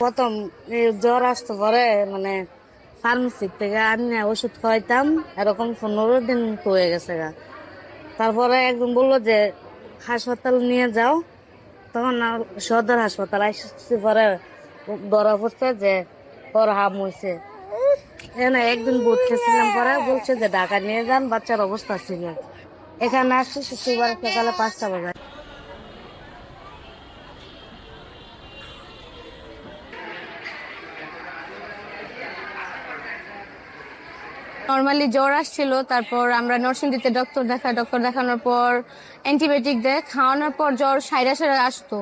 প্রথম জ্বর আসতে পরে মানে ফার্মেসি থেকে আনি ওষুধ খাওয়াইতাম, এরকম 15 দিন হয়ে গেছে গা। তারপরে একজন বললো যে হাসপাতাল নিয়ে যাও, তখন সদর হাসপাতাল আসছি। পরে ধরা পড়ছে যে ওর হাম হয়েছে। এখানে একদিন ভর্তি ছিলাম, পরে বলছে যে ঢাকা নিয়ে যান, বাচ্চার অবস্থা ছিল। এখানে আসছি শুক্রবার সকালে 5টা বাজে। নর্মালি জ্বর আসছিল, তারপর আমরা নরসিংদীতে ডক্টর দেখানোর পর অ্যান্টিবায়োটিক দেয়, খাওয়ানোর পর জ্বর সাইরা সাইরা আসতো।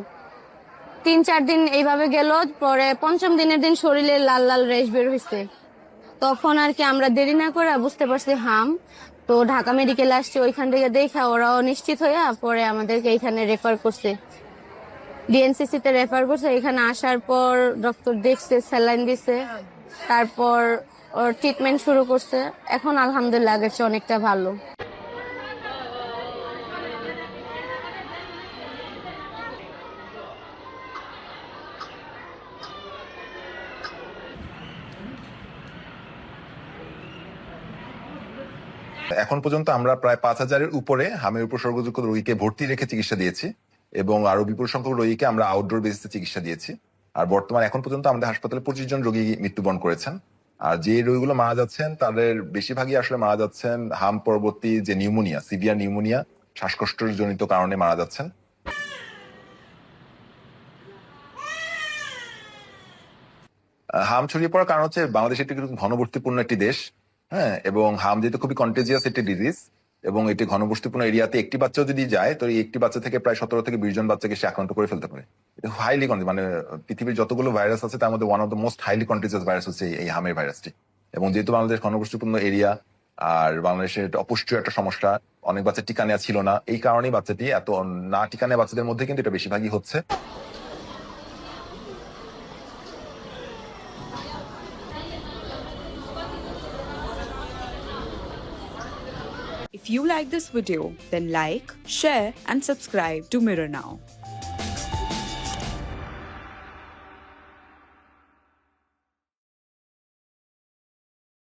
3-4 দিন এইভাবে গেল, পরে 5ম দিনের দিন শরীরে লাল লাল রেশ বের হয়েছে। তখন আর কি আমরা দেরি না করে বুঝতে পারছি হাম। তো ঢাকা মেডিকেল আসছে, ওইখান থেকে দেখা ওরাও নিশ্চিত হয়ে পরে আমাদেরকে এখানে রেফার করছে, ডিএনসিসি তে রেফার করছে। এখানে আসার পর ডক্টর দেখছে, স্যালাইন দিছে, তারপর ওর ট্রিটমেন্ট শুরু করছে। এখন আলহামদুলিল্লাহ আগের চেয়ে অনেকটা ভালো। এখন পর্যন্ত আমরা প্রায় 5,000-এর উপরে হামের উপসর্গযুক্ত রোগীকে ভর্তি রেখে চিকিৎসা দিয়েছি এবং আরো বিপুল সংখ্যক রোগীকে আমরা আউটডোর বেসিসে চিকিৎসা দিয়েছি। আর বর্তমানে এখন পর্যন্ত আমাদের হাসপাতালে 25 জন রোগী মৃত্যুবরণ করেছেন। আর যে রোগীগুলো মারা যাচ্ছেন তাদের বেশিরভাগই আসলে মারা যাচ্ছেন হাম পরবর্তী যে নিউমোনিয়া, সিভিয়ার নিউমোনিয়া, শ্বাসকষ্ট জনিত কারণে মারা যাচ্ছেন। হাম ছড়িয়ে পড়ার কারণ হচ্ছে বাংলাদেশ একটি ঘনবসতিপূর্ণ একটি দেশ। হ্যাঁ, এবং হাম যেহেতু খুবই কন্টেজিয়াস একটি ডিজিজ এবং এটি ঘনবসতিপূর্ণ এরিয়াতে একটি বাচ্চাও যদি যায়, তো এই একটি বাচ্চা থেকে প্রায় 17 থেকে 20 জন বাচ্চাকে সে আক্রান্ত করে ফেলতে পারে। এটা হাইলি মানে পৃথিবীর যতগুলো ভাইরাস আছে তার মধ্যে one of the most highly contagious virus হচ্ছে এই হামের ভাইরাসটি। এবং যেহেতু বাংলাদেশ ঘনবসতিপূর্ণ এরিয়া আর বাংলাদেশের অপুষ্টির একটা সমস্যা, অনেক বাচ্চা টিকা নেওয়া ছিল না, এই কারণেই বাচ্চাটি এত না টিকা নেওয়া বাচ্চাদের মধ্যে কিন্তু এটা বেশিরভাগই হচ্ছে। If you like this video, then like, share and subscribe to Mirror Now.